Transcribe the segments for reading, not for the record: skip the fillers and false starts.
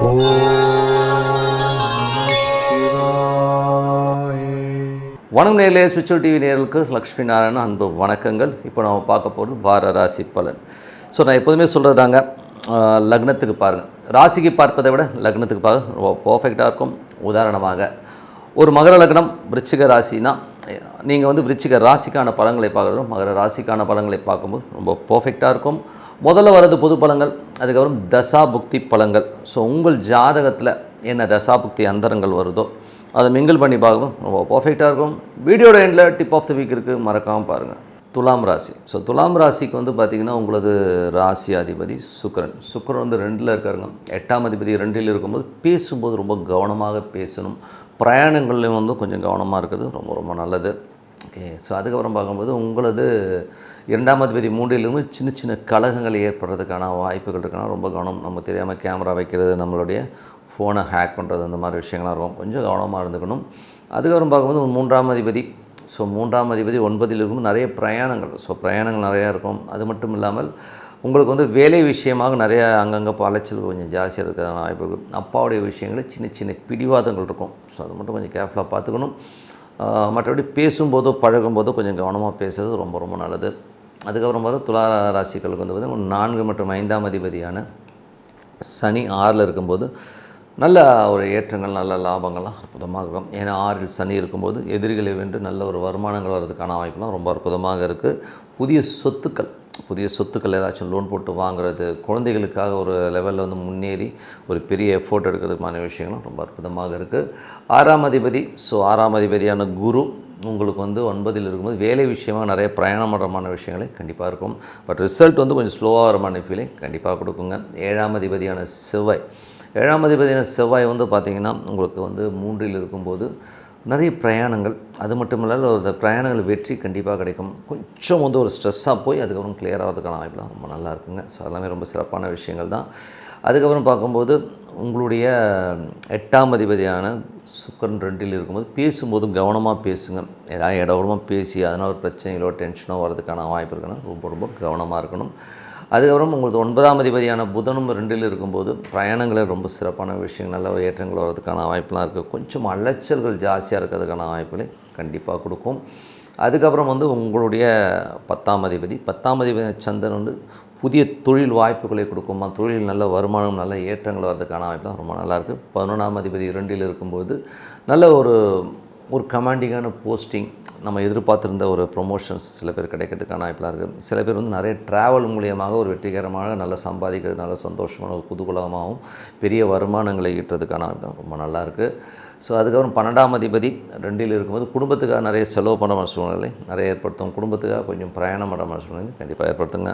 ஓம் சிவாய. வணக்கம் நேயர்களே, ஸ்பிரிச்சுவல் டிவி நேயர்களுக்கு லக்ஷ்மி நாராயண அன்பு வணக்கங்கள். இப்போ நம்ம பார்க்க போகிறது வார ராசி பலன். ஸோ நான் எப்போதுமே சொல்கிறதாங்க, லக்னத்துக்கு பாருங்கள். ராசிக்கு பார்ப்பதை விட லக்னத்துக்கு பாருங்கள், ரொம்ப பர்ஃபெக்டாக இருக்கும். உதாரணமாக ஒரு மகர லக்னம் விருச்சிக ராசினா நீங்கள் விருச்சிக ராசிக்கான பலன்களை பார்க்குறோம். மகர ராசிக்கான பலன்களை பார்க்கும்போது ரொம்ப பர்ஃபெக்டாக இருக்கும். முதல்ல வர்றது பொது பலன்கள், அதுக்கப்புறம் தசாபுக்தி பலன்கள். ஸோ உங்கள் ஜாதகத்தில் என்ன தசாபுக்தி அந்தரங்கள் வருதோ அதை மிங்கிள் பண்ணி பார்க்கணும், ரொம்ப பர்ஃபெக்டாக இருக்கும். வீடியோட எண்டில் டிப் ஆஃப் த வீக் இருக்குது, மறக்காமல் பாருங்கள். துலாம் ராசி. ஸோ துலாம் ராசிக்கு பார்த்திங்கன்னா உங்களது ராசி அதிபதி சுக்கிரன். சுக்கிரன் 2ல் இருக்காருங்க. 8ஆம் அதிபதி 2ல் இருக்கும்போது பேசும்போது ரொம்ப கவனமாக பேசணும். பிரயாணங்கள்லையும் கொஞ்சம் கவனமாக இருக்கிறது ரொம்ப ரொம்ப நல்லது. ஓகே. ஸோ அதுக்கப்புறம் பார்க்கும்போது உங்களது 2ஆம் அதிபதி 3ல் இருக்கும்போது சின்ன சின்ன கலகங்கள் ஏற்படுறதுக்கான வாய்ப்புகள் இருக்குன்னா ரொம்ப கவனம். நம்ம தெரியாமல் கேமரா வைக்கிறது, நம்மளுடைய ஃபோனை ஹேக் பண்ணுறது, அந்த மாதிரி விஷயங்கள்லாம் இருக்கும், கொஞ்சம் கவனமாக இருந்துக்கணும். அதுக்கப்புறம் பார்க்கும்போது 3ஆம் அதிபதி. ஸோ 3ஆம் அதிபதி 9ல் இருக்கும்போது நிறைய பிரயாணங்கள். ஸோ பிரயாணங்கள் நிறையா இருக்கும். அது மட்டும் இல்லாமல் உங்களுக்கு வேலை விஷயமாக நிறைய அங்கங்கே அலைச்சல் கொஞ்சம் ஜாஸ்தியாக இருக்கிறதான வாய்ப்பு இருக்குது. அப்பாவுடைய விஷயங்களில் சின்ன சின்ன பிடிவாதங்கள் இருக்கும். ஸோ அது மட்டும் கொஞ்சம் கேர்ஃபுல்லாக பார்த்துக்கணும். மற்றபடி பேசும்போதோ பழகும்போதோ கொஞ்சம் கவனமாக பேசுறது ரொம்ப ரொம்ப நல்லது. அதுக்கப்புறம் துலா ராசிகளுக்கு பார்த்திங்கன்னா 4 மற்றும் 5ஆம் அதிபதியான சனி 6ல் இருக்கும்போது நல்ல ஒரு ஏற்றங்கள், நல்ல லாபங்கள்லாம் அற்புதமாக இருக்கும். ஏன்னா 6ல் சனி இருக்கும்போது எதிரிகளை வென்று நல்ல ஒரு வருமானங்கள் வர்றதுக்கான வாய்ப்புலாம் ரொம்ப அற்புதமாக இருக்குது. புதிய சொத்துக்கள் ஏதாச்சும் லோன் போட்டு வாங்குறது, குழந்தைகளுக்காக ஒரு லெவலில் முன்னேறி ஒரு பெரிய எஃபோர்ட் எடுக்கிறதுக்கான விஷயங்களும் ரொம்ப அற்புதமாக இருக்குது. 6ஆம் அதிபதி. ஸோ 6ஆம் அதிபதியான குரு உங்களுக்கு 9ல் இருக்கும்போது வேலை விஷயமாக நிறைய பிரயாணமான விஷயங்களே கண்டிப்பாக இருக்கும். பட் ரிசல்ட் கொஞ்சம் ஸ்லோவாக வரமான ஃபீலை கண்டிப்பாக கொடுக்குங்க. 7ஆம் அதிபதியான செவ்வாய். 7ஆம் அதிபதியான செவ்வாய் பார்த்திங்கன்னா உங்களுக்கு 3ல் இருக்கும்போது நிறைய பிரயாணங்கள். அது மட்டும் இல்லாமல் ஒரு பிரயாணங்கள் வெற்றி கண்டிப்பாக கிடைக்கும். கொஞ்சம் ஒரு ஸ்ட்ரெஸ்ஸாக போய் அதுக்கப்புறம் கிளியர் ஆகிறதுக்கான வாய்ப்புலாம் ரொம்ப நல்லா இருக்குங்க. ஸோ எல்லாமே ரொம்ப சிறப்பான விஷயங்கள் தான். அதுக்கப்புறம் பார்க்கும்போது உங்களுடைய 8ஆம் அதிபதியான சுக்கிரன் 2ல் இருக்கும்போது பேசும்போது கவனமாக பேசுங்க. ஏதாவது இடவுடமாக பேசி அதனால் ஒரு பிரச்சனைகளோ டென்ஷனோ வர்றதுக்கான வாய்ப்பு இருக்குன்னா ரொம்ப ரொம்ப கவனமாக இருக்கணும். அதுக்கப்புறம் உங்களுக்கு 9ஆம் அதிபதியான புதனும் 2ல் இருக்கும்போது பிரயாணங்களில் ரொம்ப சிறப்பான விஷயங்கள், நல்ல ஏற்றங்கள் வர்றதுக்கான வாய்ப்புலாம் இருக்குது. கொஞ்சம் அலைச்சல்கள் ஜாஸ்தியாக இருக்கிறதுக்கான வாய்ப்புகளை கண்டிப்பாக கொடுக்கும். அதுக்கப்புறம் உங்களுடைய 10ஆம் அதிபதி சந்திரன் புதிய தொழில் வாய்ப்புகளை கொடுக்கும். தொழில் நல்ல வருமானம், நல்ல ஏற்றங்கள் வர்றதுக்கான வாய்ப்புலாம் ரொம்ப நல்லாயிருக்கு. 11ஆம் அதிபதி 2ல் இருக்கும்போது நல்ல ஒரு கமாண்டிங்கான போஸ்டிங், நம்ம எதிர்பார்த்துருந்த ஒரு ப்ரொமோஷன்ஸ் சில பேர் கிடைக்கிறதுக்கான வாய்ப்பெலாம் இருக்குது. சில பேர் நிறைய ட்ராவல் மூலியமாக ஒரு வெற்றிகரமான நல்ல சம்பாதிக்கிறது, நல்ல சந்தோஷமான ஒரு குதூகலமாகவும் பெரிய வருமானங்களை ஈட்டுறதுக்கான வாய்ப்பு ரொம்ப நல்லாயிருக்கு. ஸோ அதுக்கப்புறம் 12ஆம் அதிபதி 2ல் இருக்கும்போது குடும்பத்துக்காக நிறைய செலவு பண்ணுற சூழ்நிலை நிறைய ஏற்படுத்தும். குடும்பத்துக்காக கொஞ்சம் பிரயாணம் பண்ணுற சூழ்நிலை கண்டிப்பாக ஏற்படுத்துங்க.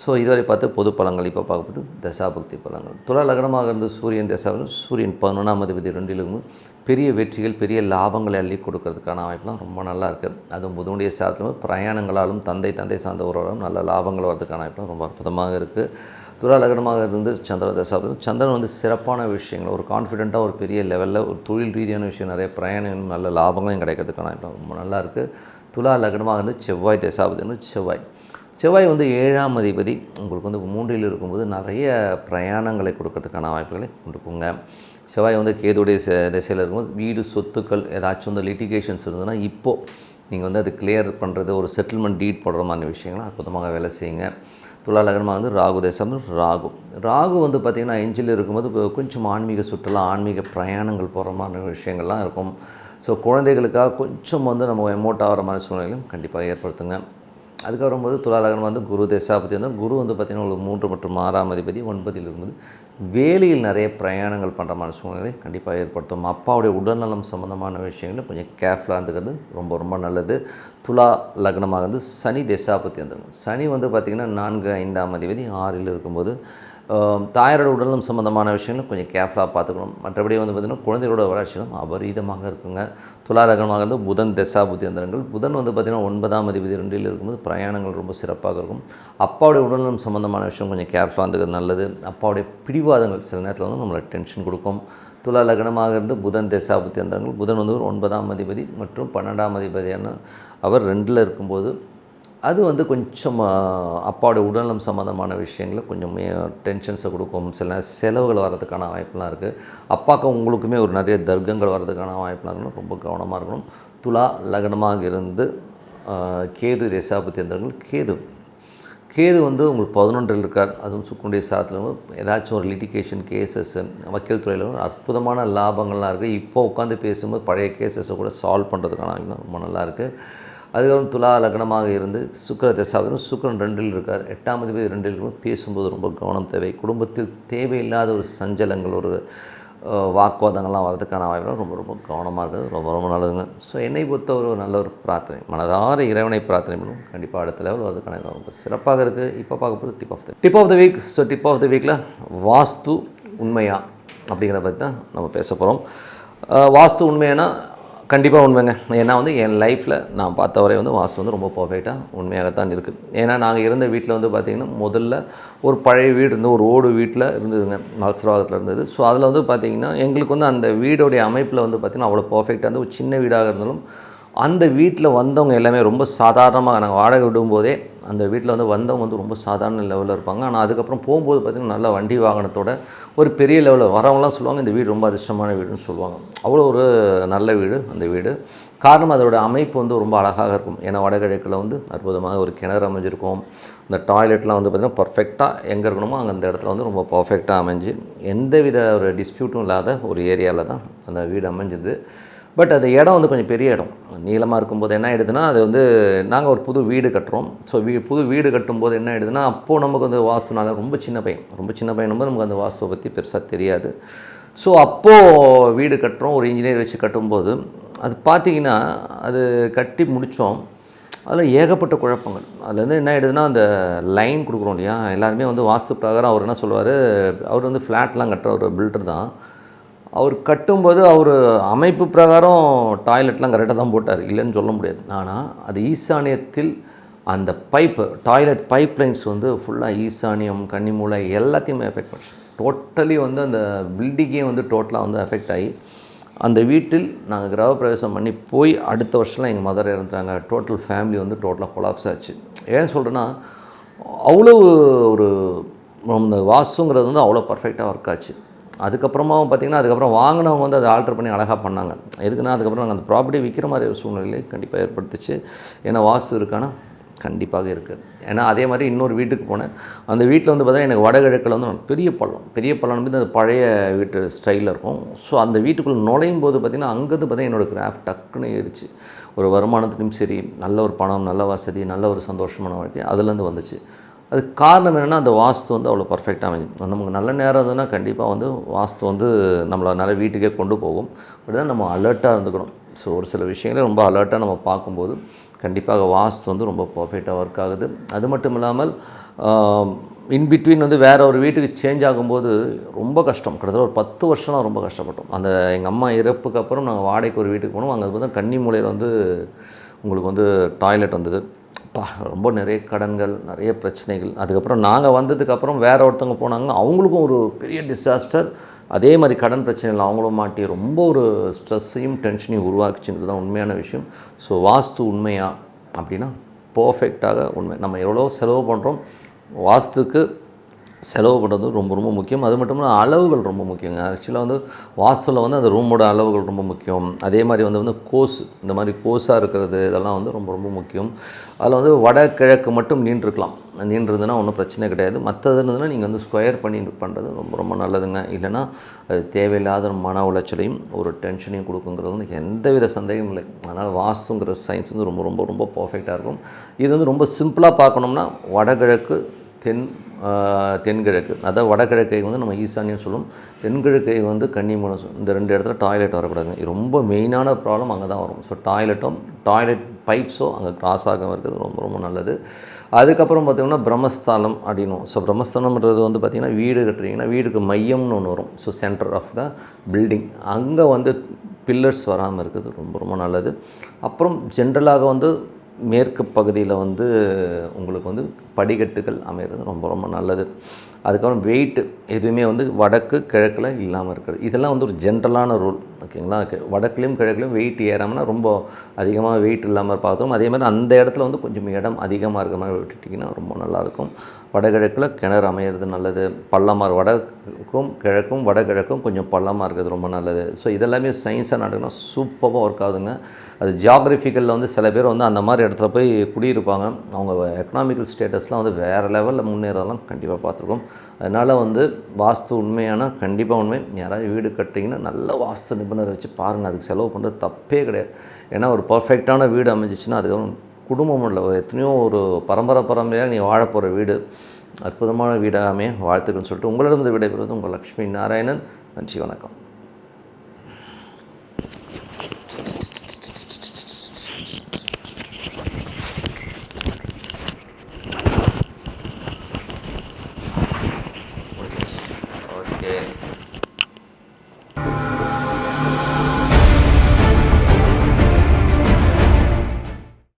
ஸோ இதுவரை பார்த்து பொது பலன்கள். இப்போ பார்க்கும்போது தசாபக்தி பலன்கள். துலா லக்னமாக இருந்து சூரியன் தசாவில் சூரியன் 11ஆம் அதிபதி 2ல் இருக்கும்போது பெரிய வெற்றிகள், பெரிய லாபங்களை அள்ளி கொடுக்கறதுக்கான வாய்ப்புலாம் ரொம்ப நல்லா இருக்குது. அதுவும் புதனுடைய சாரத்திலும் பிரயாணங்களாலும் தந்தை சார்ந்த உறவாலும் நல்ல லாபங்கள் வரதுக்கான வாய்ப்புலாம் ரொம்ப அற்புதமாக இருக்குது. துலா லக்னமாக இருந்து சந்திர தசாபத்தில் சந்திரன் சிறப்பான விஷயங்கள், ஒரு கான்ஃபிடென்ட்டாக ஒரு பெரிய லெவலில் ஒரு தொழில் ரீதியான விஷயம், நிறைய பிரயாணங்களும் நல்ல லாபங்களும் கிடைக்கிறதுக்கான வாய்ப்பு ரொம்ப நல்லா இருக்குது. துலா லக்னமாக இருந்து செவ்வாய் தசாபதி. செவ்வாய் 7ஆம் அதிபதி உங்களுக்கு 3ல் இருக்கும்போது நிறைய பிரயாணங்களை கொடுக்கறதுக்கான வாய்ப்புகளை கொடுக்குங்க. செவ்வாய் கேதுடைய திசையில் இருக்கும்போது வீடு, சொத்துக்கள் ஏதாச்சும் லிட்டிகேஷன்ஸ் இருந்ததுன்னா இப்போது நீங்கள் அது கிளியர் பண்ணுறது, ஒரு செட்டில்மெண்ட் டீட் போடுற மாதிரி விஷயங்கள்லாம் அற்புதமாக வேலை செய்யுங்க. துலா லக்னமாக ராகு தேசம். ராகு பார்த்திங்கன்னா 5ல் இருக்கும்போது கொஞ்சம் ஆன்மீக சுற்றுலா, ஆன்மீக பிரயாணங்கள் போகிற மாதிரி விஷயங்கள்லாம் இருக்கும். ஸோ குழந்தைகளுக்காக கொஞ்சம் நம்ம எமோட் ஆகிற மாதிரி சூழ்நிலையும் கண்டிப்பாக ஏற்படுத்துங்க. அதுக்கப்புறம் துலா லக்னம் குரு தசாபதி குரு பார்த்திங்கன்னா உங்களுக்கு 3 மற்றும் 6ஆம் அதிபதி 9ல் இருக்கும்போது வேலையில் நிறைய பிரயாணங்கள் பண்ணுற மாதிரி சூழ்நிலை கண்டிப்பாக ஏற்படுத்தும். அப்பாவுடைய உடல்நலம் சம்மந்தமான விஷயங்களில் கொஞ்சம் கேர்ஃபுல்லாக இருந்துக்கிறது ரொம்ப ரொம்ப நல்லது. துலா லக்னமாக சனி தசாபதி சனி பார்த்திங்கன்னா 4, 5ஆம் அதிபதி 6ல் இருக்கும்போது தாயாரோட உடல்நலம் சம்மந்தமான விஷயங்களும் கொஞ்சம் கேர்ஃபுல்லாக பார்த்துக்கணும். மற்றபடி பார்த்திங்கன்னா குழந்தைகளோட வளர்ச்சியும் அபரீதமாக இருக்குங்க. துலா லக்னமாக புதன் தசாபுத்தி அந்தரங்கள். புதன் பார்த்திங்கன்னா 9ஆம் அதிபதி 2ல் இருக்கும்போது பிரயாணங்கள் ரொம்ப சிறப்பாக இருக்கும். அப்பாவுடைய உடல்நலம் சம்மந்தமான விஷயம் கொஞ்சம் கேர்ஃபுல்லாக இருந்துக்கிறது நல்லது. அப்பாவுடைய பிடிவாதங்கள் சில நேரத்தில் நம்மளை டென்ஷன் கொடுக்கும். துலா லக்னமாக இருந்து புதன் தசாபுத்தி அந்தரங்கள். புதன் 9ஆம் அதிபதி மற்றும் 12ஆம் அதிபதியான அவர் 2ல் இருக்கும்போது அது வந்து கொஞ்சம் அப்பாவோட உடல்நலம் சம்மந்தமான விஷயங்களில் கொஞ்சம் டென்ஷன்ஸை கொடுக்கும். சில நேரம் செலவுகள் வர்றதுக்கான வாய்ப்புலாம் இருக்குது. அப்பாவுக்கு உங்களுக்குமே ஒரு நிறைய தர்க்கங்கள் வர்றதுக்கான வாய்ப்புலாம் இருக்கணும். ரொம்ப கவனமாக இருக்கணும். துலா லக்னமாக இருந்து கேது திசாபுத்தி இருந்தவர்கள் கேது வந்து உங்களுக்கு 11 இருக்கார். அதுவும் சுக்கரனுடைய சாரத்தில் ஏதாச்சும் ஒரு லிட்டிகேஷன் கேசஸ் வக்கீல் துறையில் அற்புதமான லாபங்கள்லாம் இருக்குது. இப்போ உட்காந்து பேசும்போது பழைய கேசஸை கூட சால்வ் பண்ணுறதுக்கான ரொம்ப நல்லாயிருக்கு. அதுக்கப்புறம் துலா லக்னமாக இருந்து சுக்கிர திசாபுத்தி சுக்கிரன் 2 இருக்கார். 8ஆம் அதிபதி 2 இருக்கும். பேசும்போது ரொம்ப கவனம் தேவை. குடும்பத்தில் தேவையில்லாத ஒரு சஞ்சலங்கள் ஒரு வாக்குவாதங்கள்லாம் வர்றதுக்கான வாய்ப்பு ரொம்ப ரொம்ப கவனமாக இருக்குது. ரொம்ப ரொம்ப நல்லதுங்க. ஸோ என்னை பொறுத்த ஒரு நல்ல ஒரு பிரார்த்தனை, மனதார இறைவனை பிரார்த்தனை பண்ணும். கண்டிப்பாக அடுத்த லெவல் வரதுக்கான ரொம்ப சிறப்பாக இருக்குது. இப்போ பார்க்க போது tip of the week. So tip of the வீக்கில் வாஸ்து உண்மையா அப்படிங்கிறத பற்றி தான் நம்ம பேச போகிறோம். வாஸ்து உண்மையானா கண்டிப்பாக உண்மைங்க. ஏன்னா வந்து என் லைஃப்பில் நான் பார்த்த வரை வந்து வாஸ்து வந்து ரொம்ப பர்ஃபெக்டாக உண்மையாகத்தான் இருக்குது. ஏன்னா நாங்கள் இருந்த வீட்டில் வந்து பார்த்திங்கன்னா முதல்ல ஒரு பழைய வீடு இருந்து ஒரு ஓடு வீட்டில் இருந்ததுங்க, மல்சரவாகத்தில் இருந்தது. ஸோ அதில் வந்து பார்த்திங்கன்னா எங்களுக்கு வந்து அந்த வீடோடைய அமைப்பில் வந்து பார்த்திங்கன்னா அவ்வளோ பர்ஃபெக்டாக வந்து ஒரு சின்ன வீடாக இருந்தாலும் அந்த வீட்டில் வந்தவங்க எல்லாமே ரொம்ப சாதாரணமாக, நாங்கள் வாடகை விடும்போதே அந்த வீட்டில் வந்து வந்தவங்க வந்து ரொம்ப சாதாரண லெவலில் இருப்பாங்க. ஆனால் அதுக்கப்புறம் போகும்போது பார்த்திங்கன்னா நல்ல வண்டி வாகனத்தோட ஒரு பெரிய லெவலில் வரவங்களாம் சொல்லுவாங்க இந்த வீடு ரொம்ப அதிர்ஷ்டமான வீடுன்னு சொல்லுவாங்க. அவ்வளோ ஒரு நல்ல வீடு அந்த வீடு. காரணம் அதோட அமைப்பு வந்து ரொம்ப அழகாக இருக்கும். ஏன்னா வடகிழக்கில் வந்து அற்புதமாக ஒரு கிணறு அமைஞ்சிருக்கும். இந்த டாய்லெட்லாம் வந்து பார்த்திங்கன்னா பர்ஃபெக்டாக எங்கே இருக்கணுமோ அங்கே அந்த இடத்துல வந்து ரொம்ப பர்ஃபெக்டாக அமைஞ்சு எந்தவித ஒரு டிஸ்பியூட்டும் இல்லாத ஒரு ஏரியாவில் தான் அந்த வீடு அமைஞ்சுது. பட் அது இடம் வந்து கொஞ்சம் பெரிய இடம், நீளமாக இருக்கும்போது என்ன ஆகிடுதுன்னா அது வந்து நாங்கள் ஒரு புது வீடு கட்டுறோம். ஸோ புது வீடு கட்டும்போது என்ன ஆகிடுதுன்னா அப்போது நமக்கு வந்து வாஸ்துனால ரொம்ப சின்ன பையனும்போது நமக்கு அந்த வாஸ்துவை பற்றி பெருசாக தெரியாது. ஸோ அப்போது வீடு கட்டுறோம், ஒரு இன்ஜினியர் வச்சு கட்டும்போது அது பார்த்திங்கன்னா அது கட்டி முடித்தோம். அதில் ஏகப்பட்ட குழப்பங்கள். அதில் வந்து என்ன ஆகிடுதுன்னா அந்த லைன் கொடுக்குறோம் இல்லையா, எல்லாருமே வந்து வாஸ்து பிரகாரம் அவர் என்ன சொல்லுவார், அவர் வந்து ஃப்ளாட்லாம் கட்டுற ஒரு பில்டர் தான். அவர் கட்டும்போது அவர் அமைப்பு பிரகாரம் டாய்லெட்லாம் கரெக்டாக தான் போட்டார், இல்லைன்னு சொல்ல முடியாது. ஆனால் அது ஈசானியத்தில் அந்த டாய்லெட் பைப் லைன்ஸ் வந்து ஃபுல்லாக ஈசானியம் கன்னிமூலை எல்லாத்தையுமே எஃபெக்ட் பண்ணுச்சு. டோட்டலி வந்து அந்த பில்டிங்கே வந்து டோட்டலாக வந்து எஃபெக்ட் ஆகி அந்த வீட்டில் நாங்கள் கிரகப்பிரவேசம் பண்ணி போய் அடுத்த வருஷம்லாம் எங்கள் மதர் இறந்துட்டாங்க. டோட்டல் ஃபேமிலி வந்து டோட்டலாக கொலாப்ஸ் ஆச்சு. ஏன் சொல்கிறேன்னா அவ்வளோ ஒரு இந்த வாஸ்துங்கிறது வந்து அவ்வளோ பர்ஃபெக்டாக ஒர்க் ஆச்சு. அதுக்கப்புறமா பார்த்திங்கன்னா அதுக்கப்புறம் வாங்கினவங்க வந்து அதை ஆல்ட்ரு பண்ணி அழகாக பண்ணாங்க. எதுக்குன்னா அதுக்கப்புறம் நாங்கள் அந்த ப்ராப்பர்ட்டி விற்கிற மாதிரி ஒரு சூழ்நிலையை கண்டிப்பாக ஏற்படுத்துச்சு. ஏன்னா வாஸ்து இருக்கானா கண்டிப்பாக இருக்குது. ஏன்னா அதே மாதிரி இன்னொரு வீட்டுக்கு போனேன். அந்த வீட்டில் வந்து பார்த்தீங்கன்னா எனக்கு வடகிழக்கில் வந்து பெரிய பள்ளம் வந்து அந்த பழைய வீட்டு ஸ்டைலில் இருக்கும். ஸோ அந்த வீட்டுக்குள்ளே நுழையும் போது பார்த்திங்கன்னா அங்கேருந்து பார்த்தீங்கன்னா என்னோடய கிராஃப்ட் டக்குன்னு ஏறிச்சு. ஒரு வருமானத்துலையும் சரி, நல்ல ஒரு பணம், நல்ல வசதி, நல்ல ஒரு சந்தோஷமான வாழ்க்கை அதுலேருந்து வந்துச்சு. அதுக்கு காரணம் என்னென்னா அந்த வாஸ்து வந்து அவ்வளோ பர்ஃபெக்டாக அமைஞ்சு. நமக்கு நல்ல நேரம் இருந்ததுன்னா கண்டிப்பாக வந்து வாஸ்து வந்து நம்மளை நல்ல வீட்டுக்கே கொண்டு போகும். அப்படி தான் நம்ம அலர்ட்டாக இருந்துக்கணும். ஸோ ஒரு சில விஷயங்களே ரொம்ப அலர்ட்டாக நம்ம பார்க்கும்போது கண்டிப்பாக வாஸ்து வந்து ரொம்ப பர்ஃபெக்டாக ஒர்க் ஆகுது. அது மட்டும் இல்லாமல் இன்பிட்வீன் வந்து வேறு ஒரு வீட்டுக்கு சேஞ்ச் ஆகும்போது ரொம்ப கஷ்டம். கிட்டத்தட்ட ஒரு 10 வருஷம்லாம் ரொம்ப கஷ்டப்பட்டோம். அந்த எங்கள் அம்மா இறப்புக்கு அப்புறம் நாங்கள் வாடகைக்கு ஒரு வீட்டுக்கு போனோம். அங்கே வந்து கன்னிமூலையில் வந்து உங்களுக்கு வந்து டாய்லெட் வந்தது. ரொம்ப நிறைய கடன்கள், நிறைய பிரச்சனைகள். அதுக்கப்புறம் நாங்கள் வந்ததுக்கப்புறம் வேறு ஒருத்தவங்க போனாங்க, அவங்களுக்கும் ஒரு பெரிய டிசாஸ்டர். அதே மாதிரி கடன் பிரச்சனைகள் அவங்களும் மாட்டி ரொம்ப ஒரு ஸ்ட்ரெஸ்ஸையும் டென்ஷனையும் உருவாக்குச்சுன்றது தான் உண்மையான விஷயம். ஸோ வாஸ்து உண்மையா அப்படின்னா பர்ஃபெக்டாக உண்மை. நம்ம எவ்வளோ செலவு பண்ணுறோம், வாஸ்துக்கு செலவு பண்ணுறது ரொம்ப ரொம்ப முக்கியம். அது மட்டும் இல்லாமல் அளவுகள் ரொம்ப முக்கியங்க. ஆக்சுவலாக வந்து வாஸ்துவில் வந்து அந்த ரூமோட அளவுகள் ரொம்ப முக்கியம். அதே மாதிரி வந்து கோஸ், இந்த மாதிரி கோஸாக இருக்கிறது இதெல்லாம் வந்து ரொம்ப ரொம்ப முக்கியம். அதில் வந்து வடகிழக்கு மட்டும் நீண்டிருந்ததுன்னா ஒன்றும் பிரச்சனை கிடையாது. மற்றது இருந்ததுன்னா நீங்கள் வந்து ஸ்கொயர் பண்ணி பண்ணுறது ரொம்ப ரொம்ப நல்லதுங்க. இல்லைனா அது தேவையில்லாத மன உளைச்சலையும் ஒரு டென்ஷனையும் கொடுக்குங்கிறது வந்து எந்தவித சந்தேகமும் இல்லை. அதனால் வாஸ்துங்கிற சயின்ஸ் வந்து ரொம்ப ரொம்ப ரொம்ப பர்ஃபெக்டாக இருக்கும். இது வந்து ரொம்ப சிம்பிளாக பார்க்கணும்னா வடகிழக்கு தென்கிழக்கு, அதாவது வடகிழக்கை வந்து நம்ம ஈசானியம் சொல்லுவோம், தென்கிழக்கை வந்து கன்னிமூலம் சொல்லுவோம். இந்த 2 இடத்துல டாய்லெட் வரக்கூடாதுங்க. இது ரொம்ப மெயினான ப்ராப்ளம் அங்கே தான் வரும். ஸோ டாய்லெட் பைப்ஸோ அங்கே கிராஸ் ஆகாமல் இருக்கிறது ரொம்ப ரொம்ப நல்லது. அதுக்கப்புறம் பார்த்திங்கன்னா பிரம்மஸ்தானம் அப்படின்னும். ஸோ பிரம்மஸ்தானம்ன்றது வந்து பார்த்திங்கன்னா வீடு கட்டுறீங்கன்னா வீடுக்கு மையம்னு ஒன்று வரும். So centre of the building, அங்கே வந்து பில்லர்ஸ் வராமல் இருக்குது ரொம்ப ரொம்ப நல்லது. அப்புறம் ஜென்ரலாக வந்து மேற்கு பகுதியில் வந்து உங்களுக்கு வந்து படிக்கட்டுகள் அமைகிறது ரொம்ப ரொம்ப நல்லது. அதுக்கப்புறம் வெயிட்டு எதுவுமே வந்து வடக்கு கிழக்கில் இல்லாமல் இருக்கிறது. இதெல்லாம் வந்து ஒரு ஜென்ரலான ரூல், ஓகேங்களா. வடக்குலேயும் கிழக்குலையும் வெயிட் ஏறாமல்னா ரொம்ப அதிகமாக வெயிட் இல்லாமல் பார்த்தோம். அதே மாதிரி அந்த இடத்துல வந்து கொஞ்சம் இடம் அதிகமாக இருக்கிற மாதிரி விட்டுட்டிங்கன்னா ரொம்ப நல்லாயிருக்கும். வடகிழக்கில் கிணறு அமையிறது நல்லது. பள்ளமாக வடக்கும் கிழக்கும் வடகிழக்கும் கொஞ்சம் பள்ளமாக இருக்கிறது ரொம்ப நல்லது. ஸோ இதெல்லாமே சயின்ஸாக நடக்குன்னா சூப்பராக ஒர்க் ஆகுதுங்க. அது ஜியாகிரபிக்கலில் வந்து சில பேர் வந்து அந்த மாதிரி இடத்துல போய் குடியிருப்பாங்க. அவங்க எக்கனாமிக்கல் ஸ்டேட்டஸ்லாம் வந்து வேறு லெவலில் முன்னேறதெல்லாம் கண்டிப்பாக பார்த்துருக்கோம். அதனால் வந்து வாஸ்து உண்மையான கண்டிப்பாக உண்மை. யாராவது வீடு கட்டிங்கன்னா நல்ல வாஸ்து நிபுணரை வச்சு பாருங்கள். அதுக்கு செலவு பண்ணுறது தப்பே கிடையாது. ஏன்னா ஒரு பர்ஃபெக்டான வீடு அமைஞ்சிச்சுன்னா அதுக்கப்புறம் குடும்பம் இல்லை, எத்தனையோ ஒரு பரம்பரையாக நீ வாழப்போகிற வீடு அற்புதமான வீடாக வாழ்த்துக்கள்னு சொல்லிட்டு உங்களிடம் விடைபெறுவது உங்கள் லக்ஷ்மி நாராயணன். நன்றி, வணக்கம்.